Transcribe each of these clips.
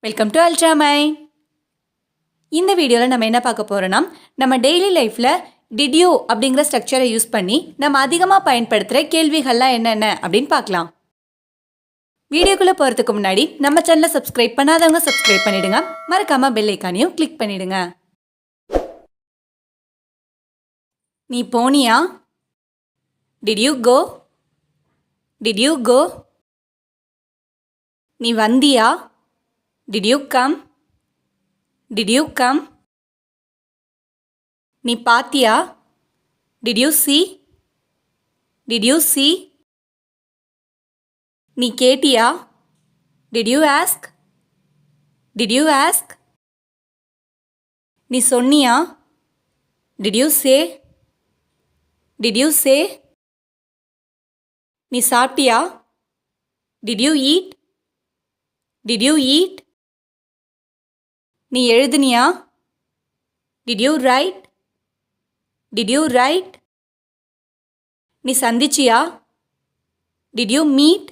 Welcome to Ultramind. இந்த வீடியோவில் நம்ம என்ன பார்க்க போகிறோன்னா நம்ம டெய்லி லைஃப்பில் டிட் யூ அப்படிங்கிற ஸ்ட்ரக்சரை யூஸ் பண்ணி நம்ம அதிகமாக பயன்படுத்துகிற கேள்விகள்லாம் என்னென்ன அப்படின்னு பார்க்கலாம். வீடியோக்குள்ளே போகிறதுக்கு முன்னாடி நம்ம சேனலை சப்ஸ்கிரைப் பண்ணாதவங்க சப்ஸ்கிரைப் பண்ணிவிடுங்க. மறக்காமல் பெல் ஐக்கானையும் கிளிக் பண்ணிவிடுங்க. நீ போனியா? Did you go? Did you go? நீ வந்தியா? Did you come? Did you come? நீ பாத்தியா? Did you see? Did you see? நீ கேட்டியா? Did you ask? Did you ask? நீ சொன்னியா? Did you say? Did you say? நீ சாப்பிட்டியா? Did you eat? Did you eat? நீ எழுதுனியா? Did you write? Did you write? நீ சந்திச்சியா? Did you meet?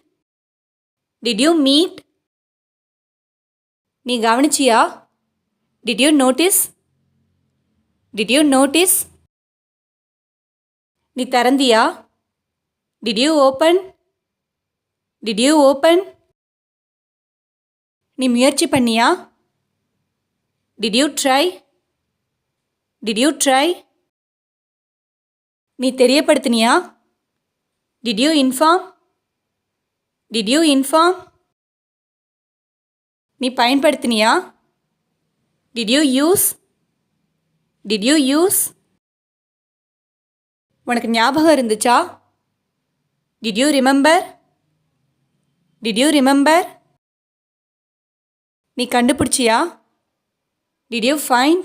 Did you meet? நீ கவனிச்சியா? Did you notice? Did you notice? நீ திறந்தியா? Did you open? Did you open? நீ முயற்சி பண்ணியா? Did you try? Did you try? நீ தெரியப்படுத்தினியா? Did you inform? Did you inform? நீ பயன்படுத்தினியா? Did you use? Did you use? உனக்கு ஞாபகம் இருந்துச்சா? Did you remember? Did you remember? நீ கண்டுபிடிச்சியா? Did you find?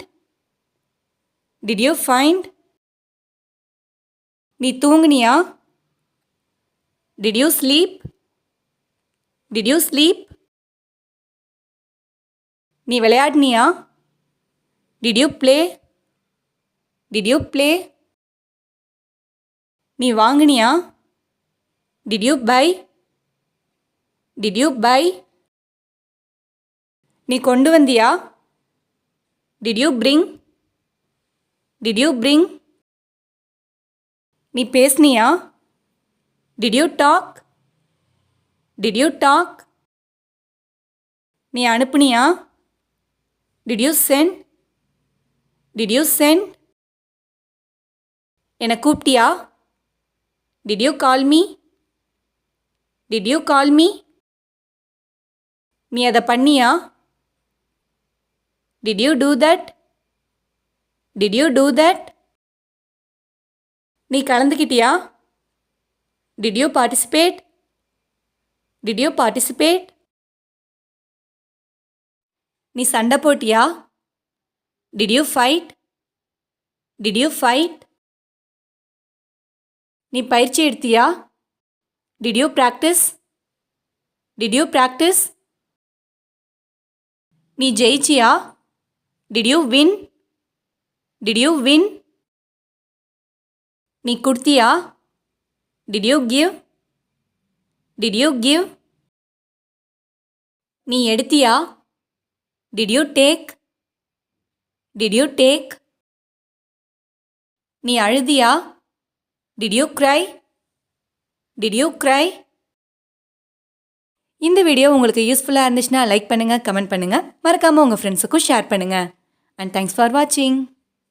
Did you find? நீ தூங்குனியா? Did you sleep? Did you sleep? நீ விளையாடினியா? Did you play? Did you play? நீ வாங்கினியா? Did you buy? Did you buy? நீ கொண்டு வந்தியா? Did you bring? Did you bring? நீ பேசுனியா? Did you talk? Did you talk? நீ அனுப்புனியா? Did you send? Did you send? என்னை கூப்பிட்டியா? Did you call me? Did you call me? நீ அதை பண்ணியா? Did you do that? Did you do that? நீ கலந்துக்கிட்டியா? Did you participate? Did you participate? நீ சண்டை போட்டியா? Did you fight? Did you fight? நீ பயிற்சி எடுத்தியா? Did you practice? Did you practice? நீ ஜெயிச்சியா? Did you win? Did you win? நீ கொடுத்தியா? Did you give? Did you give? நீ எடுத்தியா? Did you take? Did you take? நீ அழுதியா? Did you cry? Did you cry? இந்த video உங்களுக்கு யூஸ்ஃபுல்லாக இருந்துச்சுன்னா like பண்ணுங்கள், கமெண்ட் பண்ணுங்கள், மறக்காமல் உங்கள் ஃப்ரெண்ட்ஸுக்கும் ஷேர் பண்ணுங்கள். And thanks for watching.